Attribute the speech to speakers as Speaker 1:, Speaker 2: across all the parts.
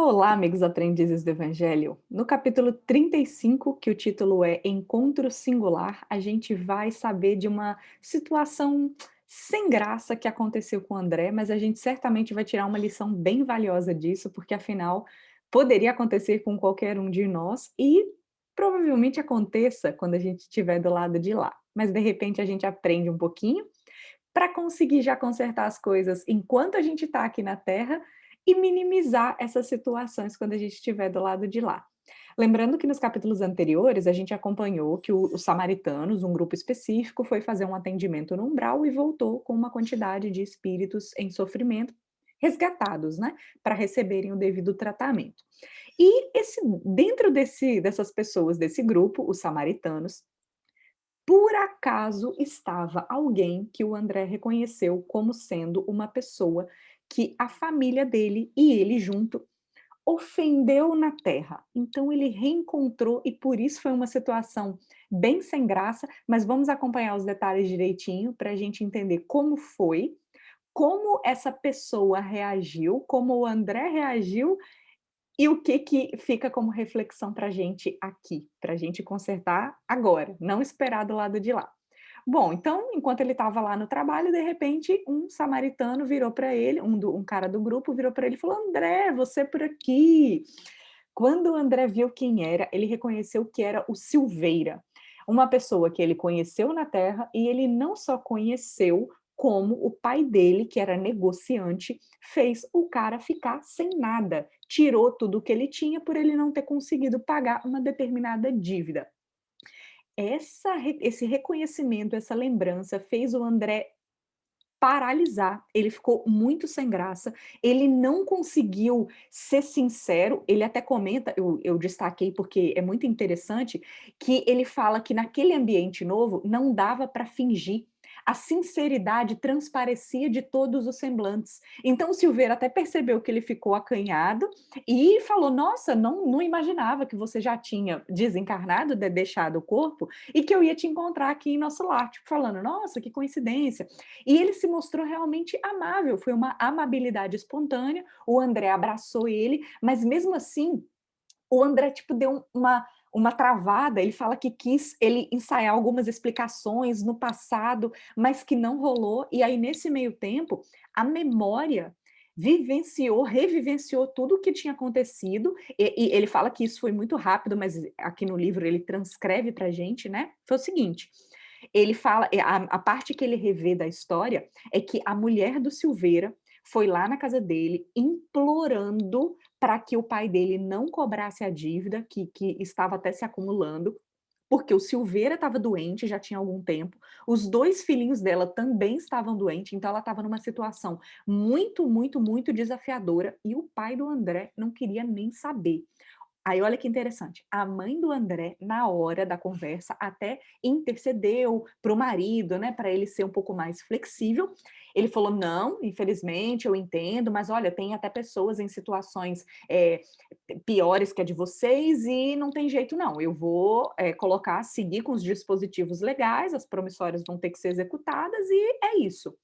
Speaker 1: Olá, amigos aprendizes do Evangelho. No capítulo 35, que o título é Encontro Singular, a gente vai saber de uma situação sem graça que aconteceu com o André, mas a gente certamente vai tirar uma lição bem valiosa disso, porque afinal poderia acontecer com qualquer um de nós e provavelmente aconteça quando a gente estiver do lado de lá. Mas de repente a gente aprende um pouquinho para conseguir já consertar as coisas enquanto a gente está aqui na Terra e minimizar essas situações quando a gente estiver do lado de lá. Lembrando que nos capítulos anteriores a gente acompanhou que os samaritanos, um grupo específico, foi fazer um atendimento no umbral e voltou com uma quantidade de espíritos em sofrimento resgatados, né, para receberem o devido tratamento. E dentro dessas pessoas desse grupo, os samaritanos, por acaso estava alguém que o André reconheceu como sendo uma pessoa que a família dele e ele junto ofendeu na terra. Então ele reencontrou e por isso foi uma situação bem sem graça, mas vamos acompanhar os detalhes direitinho para a gente entender como foi, como essa pessoa reagiu, como o André reagiu e o que que fica como reflexão para a gente aqui, para a gente consertar agora, não esperar do lado de lá. Bom, então, enquanto ele estava lá no trabalho, de repente, um samaritano virou para ele, um cara do grupo virou para ele e falou: "André, você por aqui". Quando o André viu quem era, ele reconheceu que era o Silveira, uma pessoa que ele conheceu na terra e ele não só conheceu, como o pai dele, que era negociante, fez o cara ficar sem nada, tirou tudo o que ele tinha por ele não ter conseguido pagar uma determinada dívida. Esse reconhecimento, essa lembrança fez o André paralisar, ele ficou muito sem graça, ele não conseguiu ser sincero, ele até comenta, eu destaquei porque é muito interessante, que ele fala que naquele ambiente novo não dava para fingir, a sinceridade transparecia de todos os semblantes. Então o Silveira até percebeu que ele ficou acanhado e falou: "Nossa, não imaginava que você já tinha desencarnado, deixado o corpo, e que eu ia te encontrar aqui em nosso lar", tipo falando: "Nossa, que coincidência". E ele se mostrou realmente amável, foi uma amabilidade espontânea, o André abraçou ele, mas mesmo assim, o André, tipo, deu uma travada, ele fala que quis ele ensaiar algumas explicações no passado, mas que não rolou, e aí nesse meio tempo, a memória revivenciou tudo o que tinha acontecido, e ele fala que isso foi muito rápido, mas aqui no livro ele transcreve pra gente, né, foi o seguinte, ele fala a parte que ele revê da história é que a mulher do Silveira foi lá na casa dele implorando para que o pai dele não cobrasse a dívida que estava até se acumulando, porque o Silveira estava doente já tinha algum tempo, os 2 filhinhos dela também estavam doentes, então ela estava numa situação muito, muito, muito desafiadora e o pai do André não queria nem saber. Aí olha que interessante, a mãe do André, na hora da conversa, até intercedeu para o marido, né, para ele ser um pouco mais flexível. Ele falou: "Não, infelizmente, eu entendo, mas olha, tem até pessoas em situações, piores que a de vocês e não tem jeito não, eu vou, seguir com os dispositivos legais, as promissórias vão ter que ser executadas e é isso".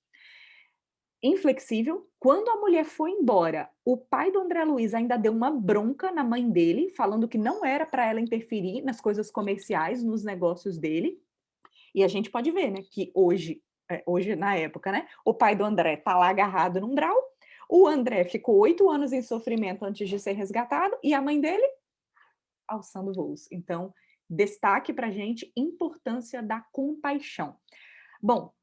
Speaker 1: Inflexível, quando a mulher foi embora, o pai do André Luiz ainda deu uma bronca na mãe dele, falando que não era para ela interferir nas coisas comerciais, nos negócios dele. E a gente pode ver, né, que hoje na época, né, o pai do André tá lá agarrado num umbral, o André ficou 8 anos em sofrimento antes de ser resgatado e a mãe dele alçando voos. Então, destaque pra gente importância da compaixão. Bom,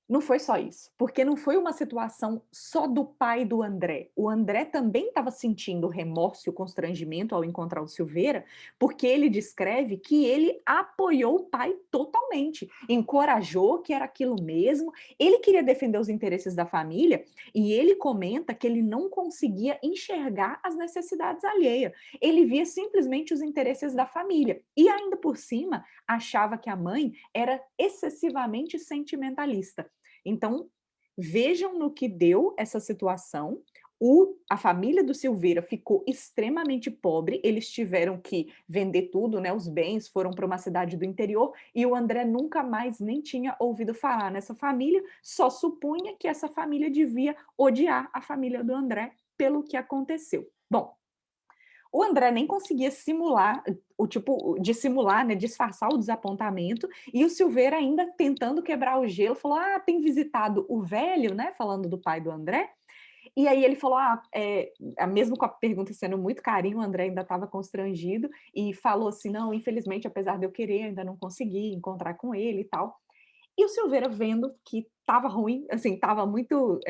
Speaker 1: não foi só isso, porque não foi uma situação só do pai do André. O André também estava sentindo remorso e constrangimento ao encontrar o Silveira, porque ele descreve que ele apoiou o pai totalmente, encorajou que era aquilo mesmo, ele queria defender os interesses da família e ele comenta que ele não conseguia enxergar as necessidades alheias. Ele via simplesmente os interesses da família e ainda por cima achava que a mãe era excessivamente sentimentalista. Então, vejam no que deu essa situação. A família do Silveira ficou extremamente pobre, eles tiveram que vender tudo, né, os bens, foram para uma cidade do interior e o André nunca mais nem tinha ouvido falar nessa família, só supunha que essa família devia odiar a família do André pelo que aconteceu. Bom, O André nem conseguia simular, o tipo, dissimular, né, disfarçar o desapontamento, e o Silveira ainda tentando quebrar o gelo, falou: "Ah, tem visitado o velho", né, falando do pai do André, e aí ele falou: mesmo com a pergunta sendo muito carinho, o André ainda estava constrangido e falou assim: "Não, infelizmente, apesar de eu querer, ainda não consegui encontrar com ele e tal". E o Silveira vendo que estava ruim, assim, estava muito,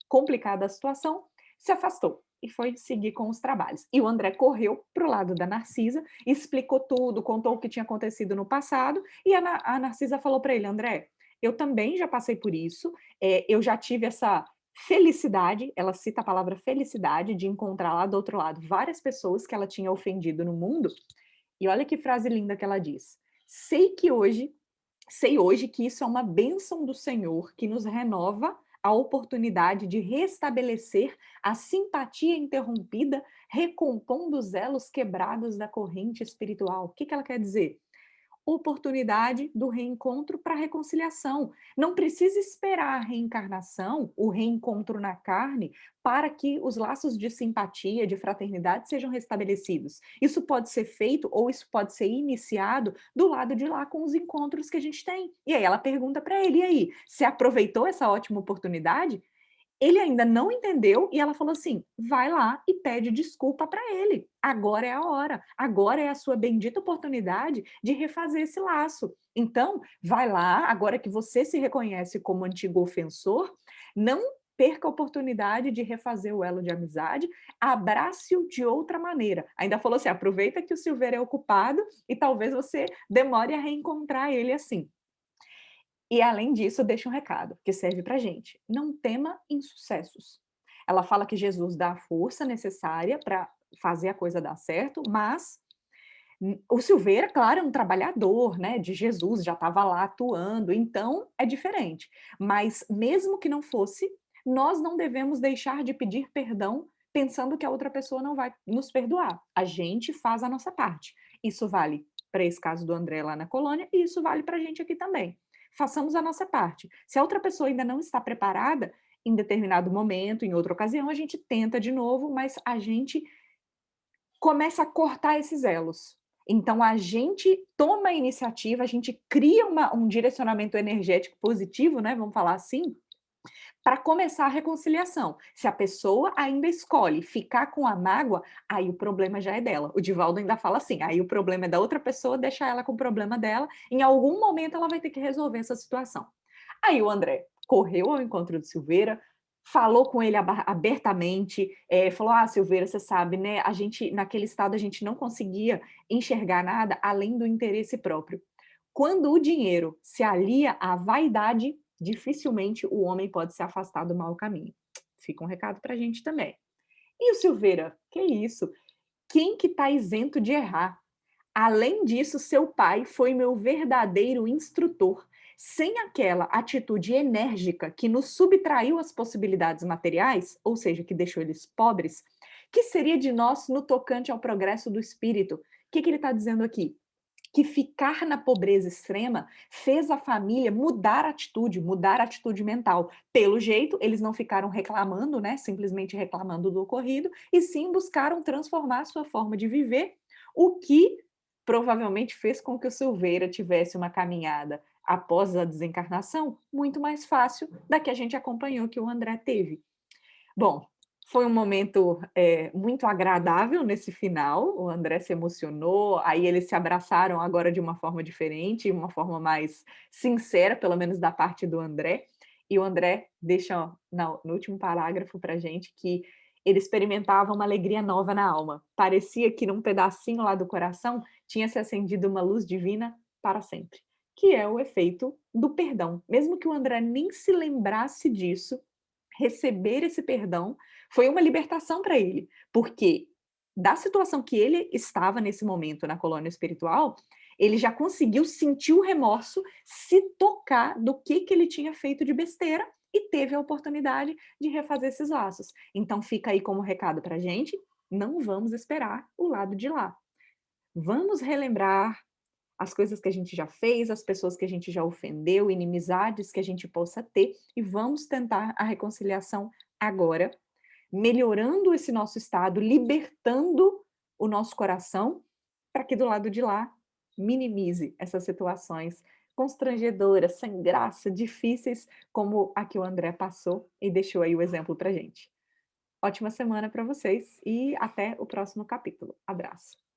Speaker 1: complicada a situação, se afastou e foi seguir com os trabalhos. E o André correu para o lado da Narcisa, explicou tudo, contou o que tinha acontecido no passado, e a Narcisa falou para ele: "André, eu também já passei por isso, eu já tive essa felicidade", ela cita a palavra felicidade, de encontrar lá do outro lado várias pessoas que ela tinha ofendido no mundo, e olha que frase linda que ela diz: "Sei que hoje Sei hoje que isso é uma bênção do Senhor que nos renova a oportunidade de restabelecer a simpatia interrompida, recompondo os elos quebrados da corrente espiritual". O que que ela quer dizer? Oportunidade do reencontro para reconciliação. Não precisa esperar a reencarnação, o reencontro na carne, para que os laços de simpatia, de fraternidade sejam restabelecidos. Isso pode ser feito ou isso pode ser iniciado do lado de lá com os encontros que a gente tem. E aí ela pergunta para ele: "E aí, você aproveitou essa ótima oportunidade?" Ele ainda não entendeu e ela falou assim: "Vai lá e pede desculpa para ele. Agora é a hora. Agora é a sua bendita oportunidade de refazer esse laço. Então, vai lá, agora que você se reconhece como antigo ofensor, não perca a oportunidade de refazer o elo de amizade, abrace-o de outra maneira". Ainda falou assim: "Aproveita que o Silveira é ocupado e talvez você demore a reencontrar ele assim". E além disso, deixa um recado que serve para gente: não tema insucessos. Ela fala que Jesus dá a força necessária para fazer a coisa dar certo, mas o Silveira, claro, é um trabalhador, né, de Jesus, já estava lá atuando, então é diferente. Mas mesmo que não fosse, nós não devemos deixar de pedir perdão pensando que a outra pessoa não vai nos perdoar. A gente faz a nossa parte. Isso vale para esse caso do André lá na colônia e isso vale para a gente aqui também. Façamos a nossa parte. Se a outra pessoa ainda não está preparada, em determinado momento, em outra ocasião, a gente tenta de novo, mas a gente começa a cortar esses elos. Então a gente toma a iniciativa, a gente cria um direcionamento energético positivo, né, vamos falar assim, para começar a reconciliação. Se a pessoa ainda escolhe ficar com a mágoa, aí o problema já é dela. O Divaldo ainda fala assim: aí o problema é da outra pessoa, deixa ela com o problema dela, em algum momento ela vai ter que resolver essa situação. Aí o André correu ao encontro do Silveira, falou com ele abertamente, falou: "Ah, Silveira, você sabe, né, a gente naquele estado a gente não conseguia enxergar nada além do interesse próprio. Quando o dinheiro se alia à vaidade, dificilmente o homem pode se afastar do mau caminho". Fica um recado para a gente também. E o Silveira: "Que isso? Quem que está isento de errar? Além disso, seu pai foi meu verdadeiro instrutor. Sem aquela atitude enérgica que nos subtraiu as possibilidades materiais, ou seja, que deixou eles pobres, que seria de nós no tocante ao progresso do espírito?" O que, que ele está dizendo aqui? Que ficar na pobreza extrema fez a família mudar a atitude mental. Pelo jeito, eles não ficaram reclamando, né, simplesmente reclamando do ocorrido, e sim buscaram transformar sua forma de viver, o que provavelmente fez com que o Silveira tivesse uma caminhada após a desencarnação muito mais fácil da que a gente acompanhou que o André teve. Bom, foi um momento, muito agradável nesse final, o André se emocionou, aí eles se abraçaram agora de uma forma diferente, uma forma mais sincera, pelo menos da parte do André, e o André deixa no último parágrafo pra gente que ele experimentava uma alegria nova na alma. Parecia que num pedacinho lá do coração tinha se acendido uma luz divina para sempre, que é o efeito do perdão. Mesmo que o André nem se lembrasse disso, receber esse perdão foi uma libertação para ele, porque da situação que ele estava nesse momento na colônia espiritual, ele já conseguiu sentir o remorso, se tocar do que ele tinha feito de besteira e teve a oportunidade de refazer esses laços. Então fica aí como recado para gente, não vamos esperar o lado de lá. Vamos relembrar as coisas que a gente já fez, as pessoas que a gente já ofendeu, inimizades que a gente possa ter, e vamos tentar a reconciliação agora, melhorando esse nosso estado, libertando o nosso coração para que do lado de lá minimize essas situações constrangedoras, sem graça, difíceis, como a que o André passou e deixou aí o exemplo para gente. Ótima semana para vocês e até o próximo capítulo. Abraço.